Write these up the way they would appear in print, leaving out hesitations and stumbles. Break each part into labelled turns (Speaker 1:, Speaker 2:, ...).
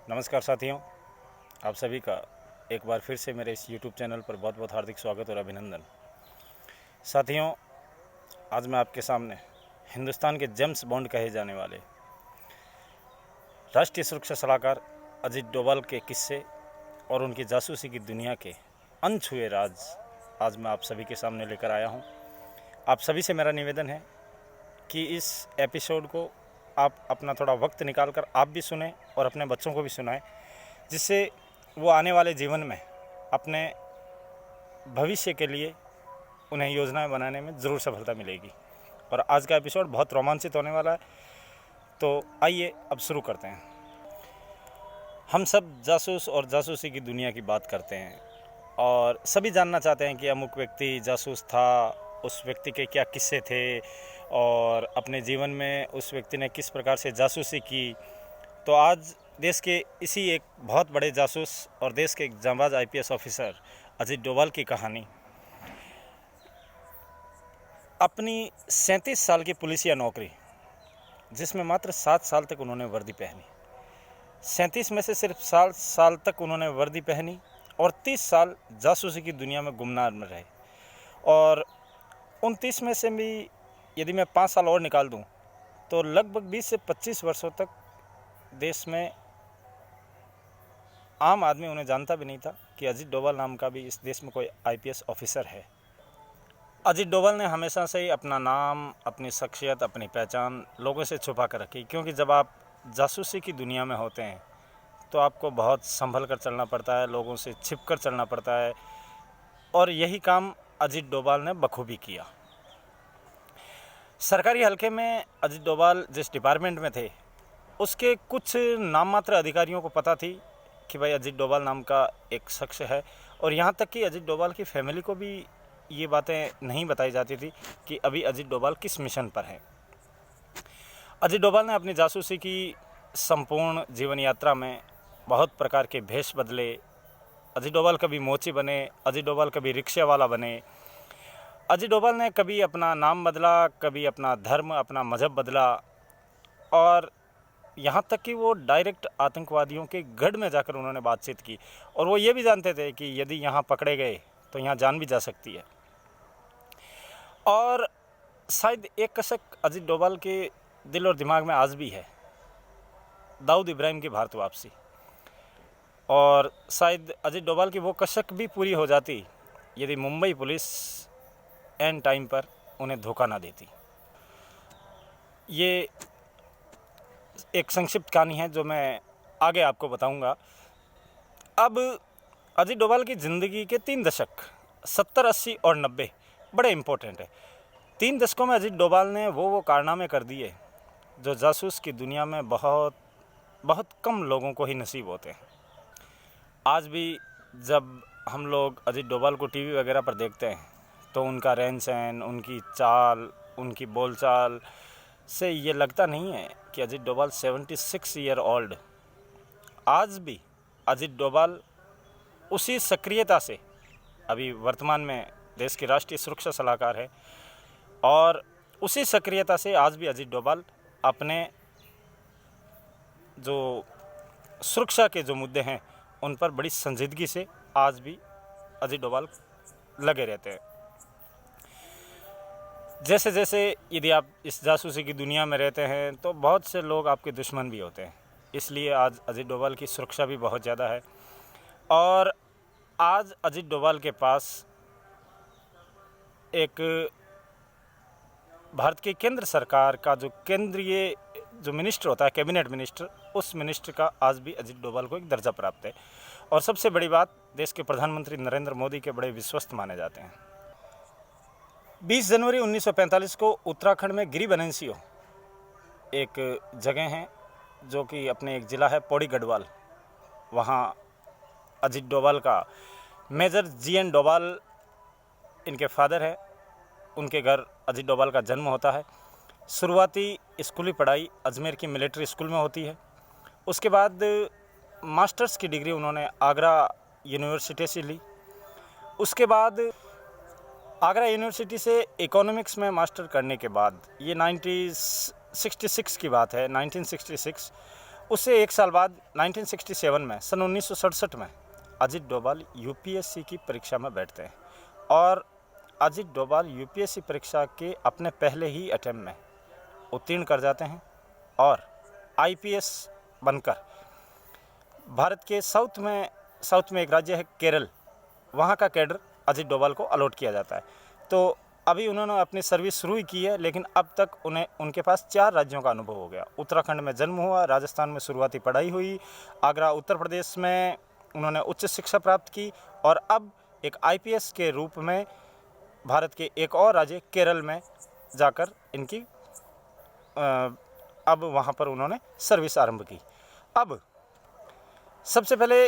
Speaker 1: नमस्कार साथियों, आप सभी का एक बार फिर से मेरे इस YouTube चैनल पर बहुत बहुत हार्दिक स्वागत और अभिनंदन। साथियों, आज मैं आपके सामने हिंदुस्तान के जेम्स बॉन्ड कहे जाने वाले राष्ट्रीय सुरक्षा सलाहकार अजीत डोभाल के किस्से और उनकी जासूसी की दुनिया के अनछुए राज आज मैं आप सभी के सामने लेकर आया हूँ। आप सभी से मेरा निवेदन है कि इस एपिसोड को आप अपना थोड़ा वक्त निकाल कर आप भी सुने और अपने बच्चों को भी सुनाएं, जिससे वो आने वाले जीवन में अपने भविष्य के लिए उन्हें योजनाएं बनाने में ज़रूर सफलता मिलेगी। और आज का एपिसोड बहुत रोमांचित होने वाला है, तो आइए अब शुरू करते हैं। हम सब जासूस और जासूसी की दुनिया की बात करते हैं और सभी जानना चाहते हैं कि अमुक व्यक्ति जासूस था, उस व्यक्ति के क्या किस्से थे और अपने जीवन में उस व्यक्ति ने किस प्रकार से जासूसी की। तो आज देश के इसी एक बहुत बड़े जासूस और देश के एक जांबाज आईपीएस ऑफिसर अजीत डोभाल की कहानी। अपनी 37 साल की पुलिसिया नौकरी, जिसमें मात्र 7 साल तक उन्होंने वर्दी पहनी, 37 में से सिर्फ 7 साल तक उन्होंने वर्दी पहनी और 30 साल जासूसी की दुनिया में गुमनाम में रहे। और उन 30 में से भी यदि मैं 5 साल और निकाल दूं तो लगभग 20 से 25 वर्षों तक देश में आम आदमी उन्हें जानता भी नहीं था कि अजीत डोभाल नाम का भी इस देश में कोई आईपीएस ऑफिसर है। अजीत डोभाल ने हमेशा से ही अपना नाम, अपनी शख्सियत, अपनी पहचान लोगों से छुपा कर रखी, क्योंकि जब आप जासूसी की दुनिया में होते हैं तो आपको बहुत संभल कर चलना पड़ता है, लोगों से छिप कर चलना पड़ता है, और यही काम अजीत डोभाल ने बखूबी किया। सरकारी हलके में अजीत डोभाल जिस डिपार्टमेंट में थे उसके कुछ नाम मात्र अधिकारियों को पता थी कि भाई अजीत डोभाल नाम का एक शख्स है, और यहाँ तक कि अजीत डोभाल की फैमिली को भी ये बातें नहीं बताई जाती थी कि अभी अजीत डोभाल किस मिशन पर है। अजीत डोभाल ने अपनी जासूसी की संपूर्ण जीवन यात्रा में बहुत प्रकार के भेष बदले। अजीत डोभाल कभी मोची बने, अजीत डोभाल कभी रिक्शा वाला बने, अजीत डोभाल ने कभी अपना नाम बदला, कभी अपना धर्म, अपना मज़हब बदला, और यहाँ तक कि वो डायरेक्ट आतंकवादियों के गढ़ में जाकर उन्होंने बातचीत की। और वो ये भी जानते थे कि यदि यहाँ पकड़े गए तो यहाँ जान भी जा सकती है। और शायद एक कसक अजीत डोभाल के दिल और दिमाग में आज भी है, दाऊद इब्राहिम की भारत वापसी। और शायद अजीत डोभाल की वो कसक भी पूरी हो जाती यदि मुंबई पुलिस एंड टाइम पर उन्हें धोखा ना देती। ये एक संक्षिप्त कहानी है जो मैं आगे आपको बताऊंगा। अब अजीत डोभाल की ज़िंदगी के 3 दशक 70, 80 और 90 बड़े इम्पोर्टेंट है। 3 दशकों में अजीत डोभाल ने वो कारनामे कर दिए जो जासूस की दुनिया में बहुत बहुत कम लोगों को ही नसीब होते हैं। आज भी जब हम लोग अजीत डोभाल को टीवी वगैरह पर देखते हैं तो उनका रहन सहन, उनकी चाल, उनकी बोलचाल से ये लगता नहीं है कि अजीत डोभाल 76 ईयर ओल्ड। आज भी अजीत डोभाल उसी सक्रियता से अभी वर्तमान में देश के राष्ट्रीय सुरक्षा सलाहकार है, और उसी सक्रियता से आज भी अजीत डोभाल अपने जो सुरक्षा के जो मुद्दे हैं उन पर बड़ी संजीदगी से आज भी अजीत डोभाल लगे रहते हैं। जैसे जैसे यदि आप इस जासूसी की दुनिया में रहते हैं तो बहुत से लोग आपके दुश्मन भी होते हैं, इसलिए आज अजीत डोभाल की सुरक्षा भी बहुत ज़्यादा है। और आज अजीत डोभाल के पास एक भारत की केंद्र सरकार का जो केंद्रीय जो मिनिस्टर होता है, कैबिनेट मिनिस्टर, उस मिनिस्टर का आज भी अजीत डोभाल को एक दर्जा प्राप्त है। और सबसे बड़ी बात, देश के प्रधानमंत्री नरेंद्र मोदी के बड़े विश्वस्त माने जाते हैं। 20 जनवरी 1945 को उत्तराखंड में गिरी बनेंसियो एक जगह है जो कि अपने एक ज़िला है पौड़ी गढ़वाल, वहाँ अजीत डोभाल का मेजर जीएन डोभाल इनके फादर है, उनके घर अजीत डोभाल का जन्म होता है। शुरुआती स्कूली पढ़ाई अजमेर की मिलिट्री स्कूल में होती है। उसके बाद मास्टर्स की डिग्री उन्होंने आगरा यूनिवर्सिटी से ली। उसके बाद आगरा यूनिवर्सिटी से इकोनॉमिक्स में मास्टर करने के बाद, ये 1966 की बात है, 1966, उससे एक साल बाद 1967 में, सन 1967 में अजित डोभाल यूपीएससी की परीक्षा में बैठते हैं और अजित डोभाल यूपीएससी परीक्षा के अपने पहले ही अटेम्प्ट में उत्तीर्ण कर जाते हैं और आईपीएस बनकर भारत के साउथ में एक राज्य है केरल, वहाँ का कैडर अजित डोभाल को अलॉट किया जाता है। तो अभी उन्होंने अपनी सर्विस शुरू ही की है, लेकिन अब तक उनके पास 4 राज्यों का अनुभव हो गया। उत्तराखंड में जन्म हुआ, राजस्थान में शुरुआती पढ़ाई हुई, आगरा उत्तर प्रदेश में उन्होंने उच्च शिक्षा प्राप्त की और अब एक आईपीएस के रूप में भारत के एक और राज्य केरल में जाकर इनकी अब वहाँ पर उन्होंने सर्विस आरंभ की। अब सबसे पहले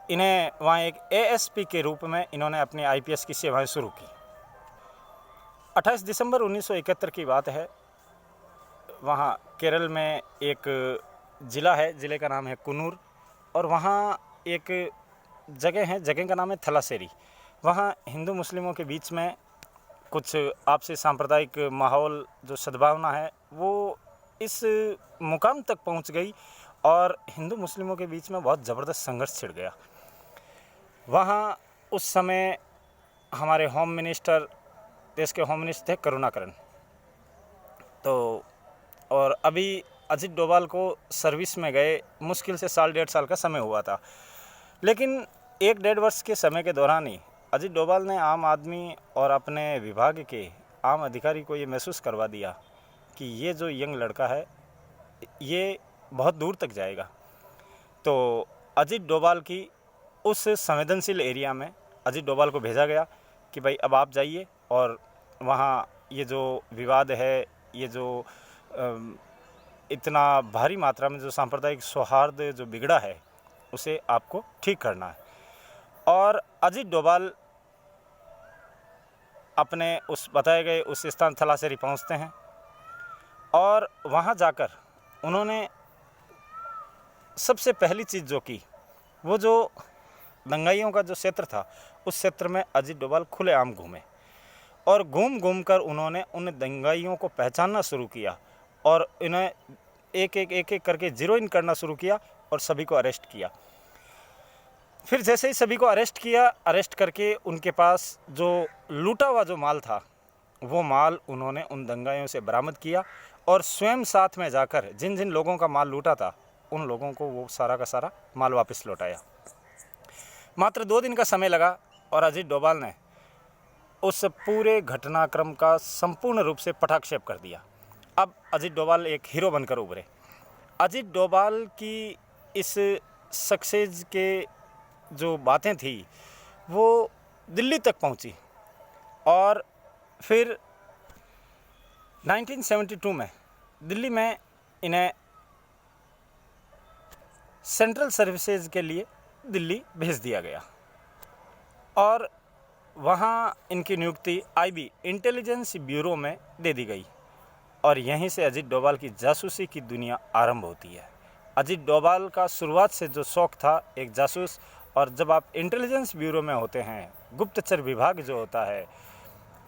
Speaker 1: इन्हें वहाँ एक एएसपी के रूप में इन्होंने अपनी आईपीएस की सेवाएं शुरू की। 28 दिसंबर 1971 की बात है। वहाँ केरल में एक ज़िला है, ज़िले का नाम है कुन्नूर, और वहाँ एक जगह है, जगह का नाम है थलासेरी। वहाँ हिंदू मुस्लिमों के बीच में कुछ आपसी सांप्रदायिक माहौल, जो सद्भावना है, वो इस मुकाम तक पहुँच गई और हिंदू मुस्लिमों के बीच में बहुत ज़बरदस्त संघर्ष छिड़ गया। वहाँ उस समय हमारे होम मिनिस्टर, देश के होम मिनिस्टर थे करुणाकरन। तो और अभी अजित डोभाल को सर्विस में गए मुश्किल से साल 1.5 साल का समय हुआ था, लेकिन 1-1.5 वर्ष के समय के दौरान ही अजित डोभाल ने आम आदमी और अपने विभाग के आम अधिकारी को ये महसूस करवा दिया कि ये जो यंग लड़का है ये बहुत दूर तक जाएगा। तो अजित डोभाल की उस संवेदनशील एरिया में अजित डोभाल को भेजा गया कि भाई अब आप जाइए और वहाँ ये जो विवाद है, ये जो इतना भारी मात्रा में जो सांप्रदायिक सौहार्द जो बिगड़ा है, उसे आपको ठीक करना है। और अजित डोभाल अपने उस बताए गए उस स्थान थलासेरी पहुँचते हैं और वहाँ जाकर उन्होंने सबसे पहली चीज़ जो की, वो जो दंगाइयों का जो क्षेत्र था, उस क्षेत्र में अजित डोभाल खुलेआम घूमे और घूम कर उन्होंने उन दंगाइयों को पहचानना शुरू किया और इन्हें एक एक करके जीरो इन करना शुरू किया और सभी को अरेस्ट किया। फिर जैसे ही सभी को अरेस्ट किया, अरेस्ट करके उनके पास जो लूटा हुआ जो माल था, वो माल उन्होंने उन दंगाइयों से बरामद किया और स्वयं साथ में जाकर जिन जिन लोगों का माल लूटा था, उन लोगों को वो सारा का सारा माल वापस लौटाया। मात्र 2 दिन का समय लगा और अजित डोभाल ने उस पूरे घटनाक्रम का संपूर्ण रूप से पटाक्षेप कर दिया। अब अजित डोभाल एक हीरो बनकर उभरे। अजित डोभाल की इस सक्सेस के जो बातें थी वो दिल्ली तक पहुंची और फिर 1972 में दिल्ली में इन्हें सेंट्रल सर्विसेज के लिए दिल्ली भेज दिया गया और वहाँ इनकी नियुक्ति आईबी इंटेलिजेंस ब्यूरो में दे दी गई और यहीं से अजित डोभाल की जासूसी की दुनिया आरंभ होती है। अजित डोभाल का शुरुआत से जो शौक़ था एक जासूस, और जब आप इंटेलिजेंस ब्यूरो में होते हैं, गुप्तचर विभाग जो होता है,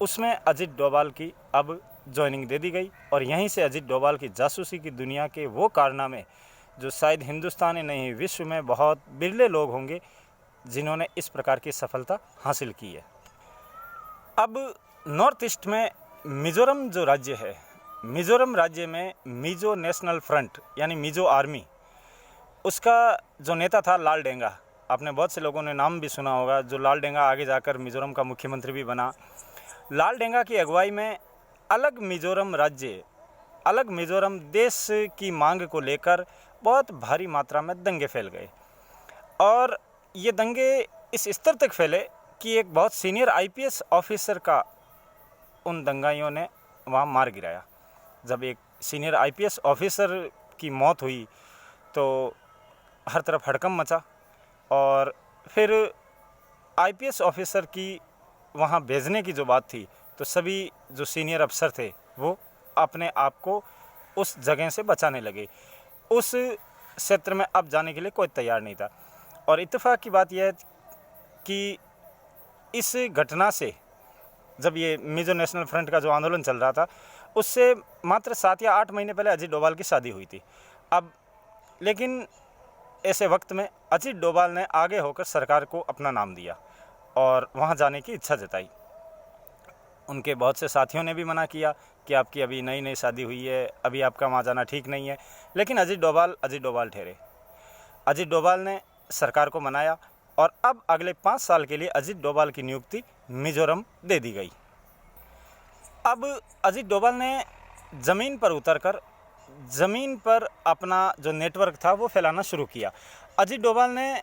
Speaker 1: उसमें अजित डोभाल की अब ज्वाइनिंग दे दी गई और यहीं से अजित डोभाल की जासूसी की दुनिया के वो कारनामे जो शायद हिंदुस्तान ही नहीं विश्व में बहुत बिरले लोग होंगे जिन्होंने इस प्रकार की सफलता हासिल की है। अब नॉर्थ ईस्ट में मिज़ोरम जो राज्य है, मिज़ोरम राज्य में मिज़ो नेशनल फ्रंट यानी मिज़ो आर्मी, उसका जो नेता था लाल डेंगा। आपने बहुत से लोगों ने नाम भी सुना होगा, जो लाल डेंगा आगे जाकर मिज़ोरम का मुख्यमंत्री भी बना। लाल डेंगा की अगुवाई में अलग मिज़ोरम राज्य, अलग मिज़ोरम देश की मांग को लेकर बहुत भारी मात्रा में दंगे फैल गए और ये दंगे इस स्तर तक फैले कि एक बहुत सीनियर आईपीएस ऑफिसर का उन दंगाइयों ने वहाँ मार गिराया। जब एक सीनियर आईपीएस ऑफिसर की मौत हुई तो हर तरफ हड़कंप मचा और फिर आईपीएस ऑफिसर की वहाँ भेजने की जो बात थी, तो सभी जो सीनियर अफसर थे वो अपने आप को उस जगह से बचाने लगे। उस क्षेत्र में अब जाने के लिए कोई तैयार नहीं था और इत्तेफाक की बात यह है कि इस घटना से, जब ये मिज़ो नेशनल फ्रंट का जो आंदोलन चल रहा था, उससे मात्र 7 या 8 महीने पहले अजित डोभाल की शादी हुई थी। अब लेकिन ऐसे वक्त में अजीत डोभाल ने आगे होकर सरकार को अपना नाम दिया और वहाँ जाने की इच्छा जताई। उनके बहुत से साथियों ने भी मना किया कि आपकी अभी नई नई शादी हुई है, अभी आपका वहाँ जाना ठीक नहीं है, लेकिन अजीत डोभाल ठहरे। अजीत डोभाल ने सरकार को मनाया और अब अगले 5 साल के लिए अजीत डोभाल की नियुक्ति मिजोरम दे दी गई। अब अजीत डोभाल ने ज़मीन पर उतरकर ज़मीन पर अपना जो नेटवर्क था वो फैलाना शुरू किया। अजीत डोभाल ने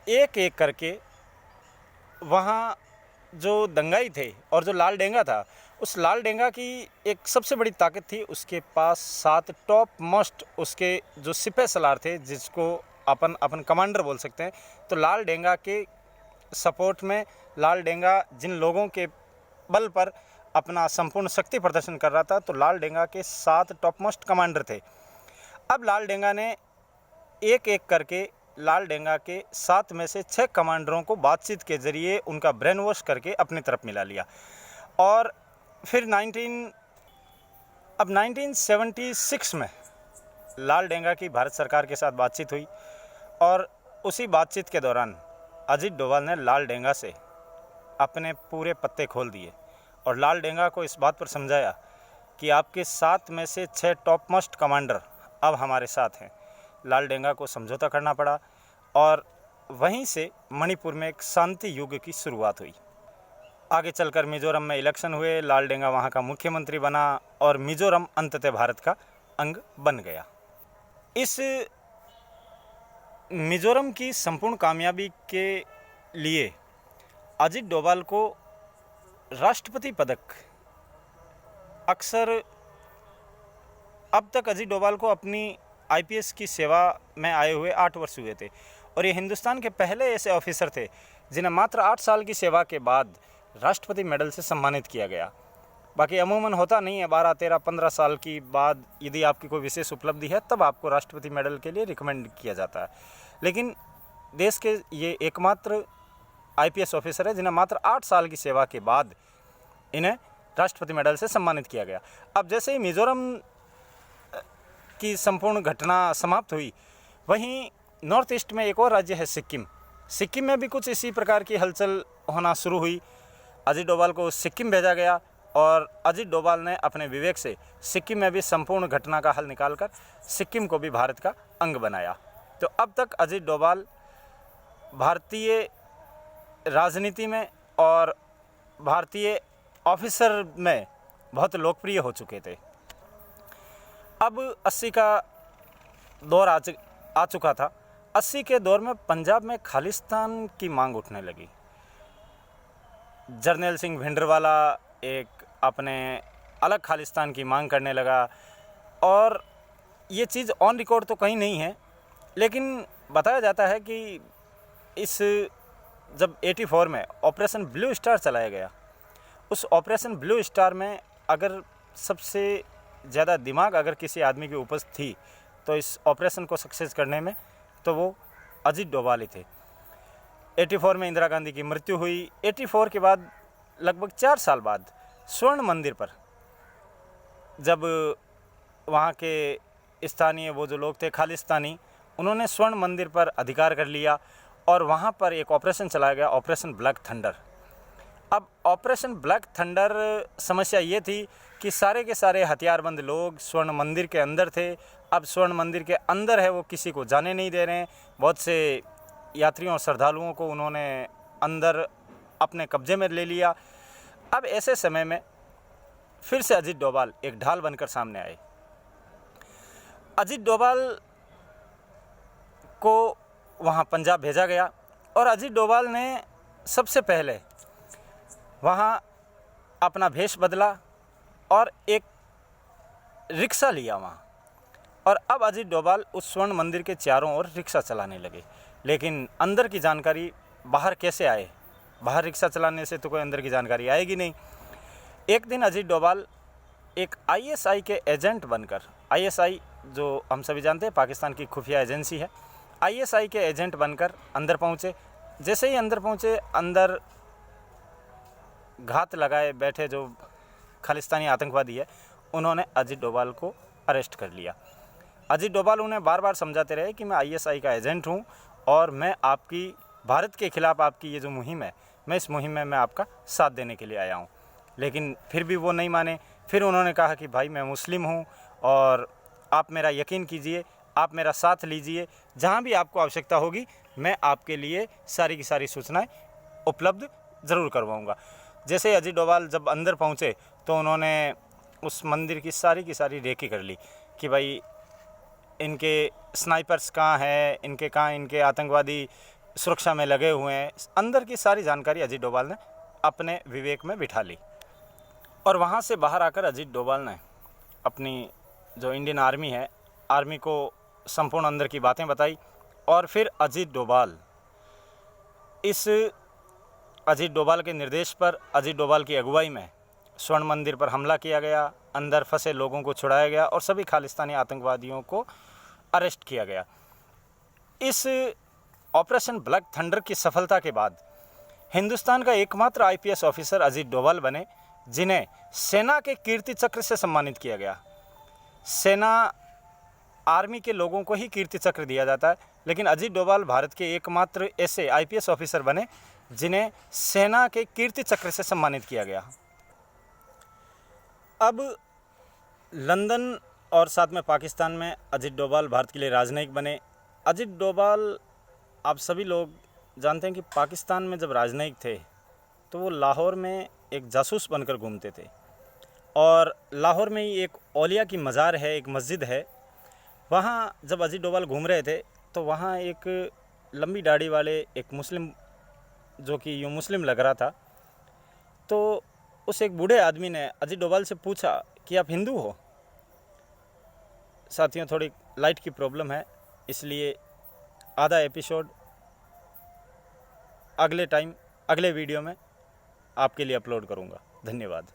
Speaker 1: एक एक करके वहाँ जो दंगाई थे और जो लाल डेंगा था, उस लाल डेंगा की एक सबसे बड़ी ताकत थी, उसके पास 7 टॉप मोस्ट उसके जो सिपह सलार थे, जिसको अपन कमांडर बोल सकते हैं। तो लाल डेंगा के सपोर्ट में लाल डेंगा जिन लोगों के बल पर अपना संपूर्ण शक्ति प्रदर्शन कर रहा था, तो लाल डेंगा के 7 टॉप मोस्ट कमांडर थे। अब लाल डेंगा ने एक एक करके लाल डेंगा के 7 में से 6 कमांडरों को बातचीत के ज़रिए उनका ब्रेन वॉश करके अपनी तरफ मिला लिया। और फिर 1976 में लाल डेंगा की भारत सरकार के साथ बातचीत हुई और उसी बातचीत के दौरान अजीत डोभाल ने लाल डेंगा से अपने पूरे पत्ते खोल दिए और लाल डेंगा को इस बात पर समझाया कि आपके 7 में से 6 टॉप मोस्ट कमांडर अब हमारे साथ हैं। लाल डेंगा को समझौता करना पड़ा और वहीं से मणिपुर में एक शांति युग की शुरुआत हुई। आगे चलकर मिजोरम में इलेक्शन हुए, लाल डेंगा वहाँ का मुख्यमंत्री बना और मिजोरम अंततः भारत का अंग बन गया। इस मिजोरम की संपूर्ण कामयाबी के लिए अजीत डोभाल को राष्ट्रपति पदक, अक्सर अब तक अजीत डोभाल को अपनी आईपीएस की सेवा में आए हुए 8 वर्ष हुए थे और ये हिंदुस्तान के पहले ऐसे ऑफिसर थे जिन्हें मात्र 8 साल की सेवा के बाद राष्ट्रपति मेडल से सम्मानित किया गया। बाकी अमूमन होता नहीं है, 12, 13, 15 साल की बाद यदि आपकी कोई विशेष उपलब्धि है तब आपको राष्ट्रपति मेडल के लिए रिकमेंड किया जाता है। लेकिन देश के ये एकमात्र आईपीएस ऑफिसर है जिन्हें मात्र 8 साल की सेवा के बाद इन्हें राष्ट्रपति मेडल से सम्मानित किया गया। अब जैसे ही मिजोरम की संपूर्ण घटना समाप्त हुई, वहीं नॉर्थ ईस्ट में एक और राज्य है सिक्किम। सिक्किम में भी कुछ इसी प्रकार की हलचल होना शुरू हुई। अजीत डोभाल को सिक्किम भेजा गया और अजीत डोभाल ने अपने विवेक से सिक्किम में भी संपूर्ण घटना का हल निकालकर सिक्किम को भी भारत का अंग बनाया। तो अब तक अजीत डोभाल भारतीय राजनीति में और भारतीय ऑफिसर में बहुत लोकप्रिय हो चुके थे। अब 80 का दौर आ चुका था। 80 के दौर में पंजाब में खालिस्तान की मांग उठने लगी। जर्नैल सिंह भिंडरवाला एक अपने अलग खालिस्तान की मांग करने लगा और ये चीज़ ऑन रिकॉर्ड तो कहीं नहीं है, लेकिन बताया जाता है कि जब 84 में ऑपरेशन ब्लू स्टार चलाया गया, उस ऑपरेशन ब्लू स्टार में अगर सबसे ज़्यादा दिमाग अगर किसी आदमी की उपस्थित थी तो इस ऑपरेशन को सक्सेस करने में तो वो अजीत डोभाल ही थे। 84 में इंदिरा गांधी की मृत्यु हुई। 84 के बाद लगभग 4 साल बाद स्वर्ण मंदिर पर जब वहाँ के स्थानीय वो जो लोग थे खालिस्तानी, उन्होंने स्वर्ण मंदिर पर अधिकार कर लिया और वहाँ पर एक ऑपरेशन चलाया गया, ऑपरेशन ब्लैक थंडर। अब ऑपरेशन ब्लैक थंडर समस्या ये थी कि सारे के सारे हथियारबंद लोग स्वर्ण मंदिर के अंदर थे। अब स्वर्ण मंदिर के अंदर है वो किसी को जाने नहीं दे रहे हैं। बहुत से यात्रियों और श्रद्धालुओं को उन्होंने अंदर अपने कब्जे में ले लिया। अब ऐसे समय में फिर से अजीत डोभाल एक ढाल बनकर सामने आए। अजीत डोभाल को वहाँ पंजाब भेजा गया और अजीत डोभाल ने सबसे पहले वहाँ अपना भेष बदला और एक रिक्शा लिया वहाँ, और अब अजीत डोभाल उस स्वर्ण मंदिर के चारों ओर रिक्शा चलाने लगे। लेकिन अंदर की जानकारी बाहर कैसे आए? बाहर रिक्शा चलाने से तो कोई अंदर की जानकारी आएगी नहीं। एक दिन अजीत डोभाल एक आईएसआई के एजेंट बनकर, आईएसआई जो हम सभी जानते हैं पाकिस्तान की खुफिया एजेंसी है, आईएसआई के एजेंट बनकर अंदर पहुँचे। जैसे ही अंदर पहुँचे, अंदर घात लगाए बैठे जो खालिस्तानी आतंकवादी है, उन्होंने अजीत डोभाल को अरेस्ट कर लिया। अजीत डोभाल उन्हें बार बार समझाते रहे कि मैं आईएसआई का एजेंट हूँ और मैं आपकी भारत के खिलाफ आपकी ये जो मुहिम है, मैं इस मुहिम में मैं आपका साथ देने के लिए आया हूँ। लेकिन फिर भी वो नहीं माने। फिर उन्होंने कहा कि भाई मैं मुस्लिम हूँ और आप मेरा यकीन कीजिए, आप मेरा साथ लीजिए, जहाँ भी आपको आवश्यकता होगी मैं आपके लिए सारी की सारी सूचनाएं उपलब्ध ज़रूर करवाऊँगा। जैसे अजीत डोभाल जब अंदर पहुँचे तो उन्होंने उस मंदिर की सारी रेकी कर ली कि भाई इनके स्नाइपर्स कहाँ हैं, इनके आतंकवादी सुरक्षा में लगे हुए हैं। अंदर की सारी जानकारी अजीत डोभाल ने अपने विवेक में बिठा ली। और वहाँ से बाहर आकर अजीत डोभाल ने अपनी जो इंडियन आर्मी है, आर्मी को संपूर्ण अंदर की बातें बताई। और फिर अजीत डोभाल के निर्देश पर, अजीत डोभाल की अगुवाई में स्वर्ण मंदिर पर हमला किया गया, अंदर फंसे लोगों को छुड़ाया गया और सभी खालिस्तानी आतंकवादियों को अरेस्ट किया गया। इस ऑपरेशन ब्लैक थंडर की सफलता के बाद हिंदुस्तान का एकमात्र आईपीएस ऑफिसर अजीत डोभाल बने जिन्हें सेना के कीर्ति चक्र से सम्मानित किया गया। सेना, आर्मी के लोगों को ही कीर्ति चक्र दिया जाता है, लेकिन अजीत डोभाल भारत के एकमात्र ऐसे आईपीएस ऑफिसर बने जिन्हें सेना के कीर्ति चक्र से सम्मानित किया गया। अब लंदन और साथ में पाकिस्तान में अजीत डोभाल भारत के लिए राजनयिक बने। अजीत डोभाल, आप सभी लोग जानते हैं कि पाकिस्तान में जब राजनयिक थे तो वो लाहौर में एक जासूस बनकर घूमते थे। और लाहौर में ही एक औलिया की मज़ार है, एक मस्जिद है। वहाँ जब अजीत डोभाल घूम रहे थे तो वहाँ एक लंबी दाढ़ी वाले एक मुस्लिम, जो कि यूँ मुस्लिम लग रहा था, तो उस एक बूढ़े आदमी ने अजीत डोभाल से पूछा कि आप हिंदू हो? साथियों, थोड़ी लाइट की प्रॉब्लम है, इसलिए आधा एपिसोड अगले वीडियो में आपके लिए अपलोड करूँगा। धन्यवाद।